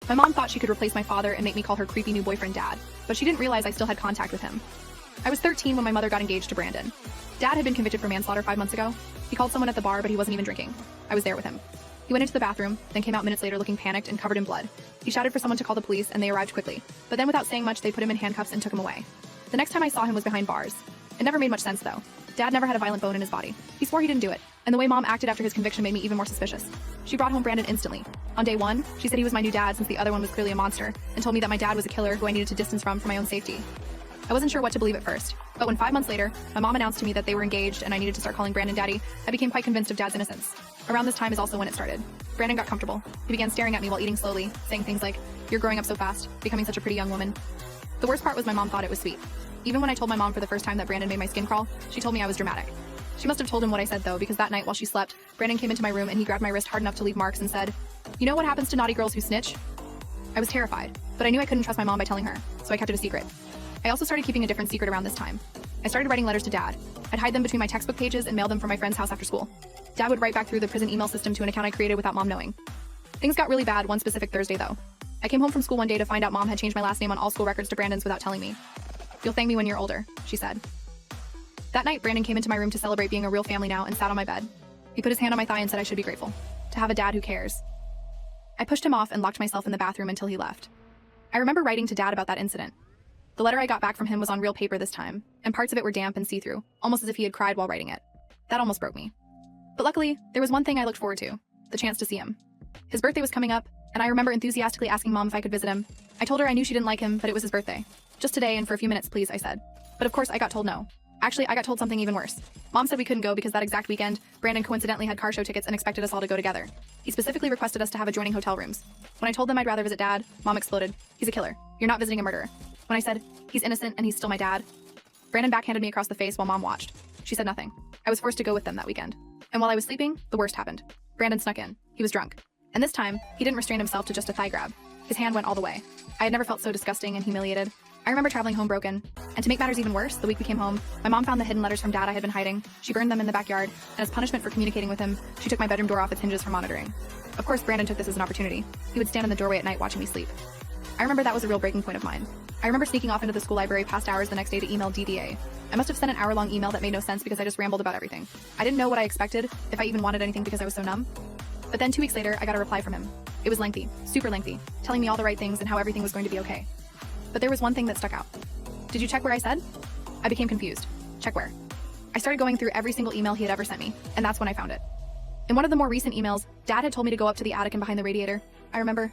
My mom thought she could replace my father and make me call her creepy new boyfriend Dad, but she didn't realize I still had contact with him. I was 13 when my mother got engaged to Brandon. Dad had been convicted for manslaughter 5 months ago. He called someone at the bar, but he wasn't even drinking. I was there with him. He went into the bathroom, then came out minutes later looking panicked and covered in blood. He shouted for someone to call the police, and they arrived quickly. But then without saying much, they put him in handcuffs and took him away. The next time I saw him was behind bars. It never made much sense, though. Dad never had a violent bone in his body. He swore he didn't do it, and the way Mom acted after his conviction made me even more suspicious. She brought home Brandon instantly. On day 1, she said he was my new dad since the other one was clearly a monster, and told me that my dad was a killer who I needed to distance from for my own safety. I wasn't sure what to believe at first, but when 5 months later, my mom announced to me that they were engaged and I needed to start calling Brandon Daddy, I became quite convinced of Dad's innocence. Around this time is also when it started. Brandon got comfortable. He began staring at me while eating slowly, saying things like, "You're growing up so fast, becoming such a pretty young woman." The worst part was my mom thought it was sweet. Even when I told my mom for the first time that Brandon made my skin crawl, she told me I was dramatic. She must have told him what I said though, because that night while she slept, Brandon came into my room and he grabbed my wrist hard enough to leave marks and said, "You know what happens to naughty girls who snitch?" I was terrified, but I knew I couldn't trust my mom by telling her, so I kept it a secret. I also started keeping a different secret around this time. I started writing letters to Dad. I'd hide them between my textbook pages and mail them from my friend's house after school. Dad would write back through the prison email system to an account I created without Mom knowing. Things got really bad one specific Thursday though. I came home from school one day to find out Mom had changed my last name on all school records to Brandon's without telling me. "You'll thank me when you're older," she said. That night, Brandon came into my room to celebrate being a real family now and sat on my bed. He put his hand on my thigh and said I should be grateful. To have a dad who cares. I pushed him off and locked myself in the bathroom until he left. I remember writing to Dad about that incident. The letter I got back from him was on real paper this time, and parts of it were damp and see-through, almost as if he had cried while writing it. That almost broke me. But luckily, there was one thing I looked forward to, the chance to see him. His birthday was coming up, and I remember enthusiastically asking Mom if I could visit him. I told her I knew she didn't like him, but it was his birthday. "Just today and for a few minutes, please," I said. But of course, I got told no. Actually, I got told something even worse. Mom said we couldn't go because that exact weekend, Brandon coincidentally had car show tickets and expected us all to go together. He specifically requested us to have adjoining hotel rooms. When I told them I'd rather visit Dad, Mom exploded. "He's a killer. You're not visiting a murderer." When I said, "He's innocent and he's still my dad," Brandon backhanded me across the face while Mom watched. She said nothing. I was forced to go with them that weekend. And while I was sleeping, the worst happened. Brandon snuck in. He was drunk. And this time, he didn't restrain himself to just a thigh grab. His hand went all the way. I had never felt so disgusting and humiliated. I remember traveling home broken. And to make matters even worse, the week we came home, my mom found the hidden letters from Dad I had been hiding. She burned them in the backyard, and as punishment for communicating with him, she took my bedroom door off its hinges for monitoring. Of course, Brandon took this as an opportunity. He would stand in the doorway at night watching me sleep. I remember that was a real breaking point of mine. I remember sneaking off into the school library past hours the next day to email DDA. I must have sent an hour-long email that made no sense because I just rambled about everything. I didn't know what I expected, if I even wanted anything because I was so numb. But then 2 weeks later, I got a reply from him. It was lengthy, super lengthy, telling me all the right things and how everything was going to be okay. But there was one thing that stuck out. "Did you check where I said?" I became confused. Check where? I started going through every single email he had ever sent me, and that's when I found it. In one of the more recent emails, Dad had told me to go up to the attic and behind the radiator. I remember,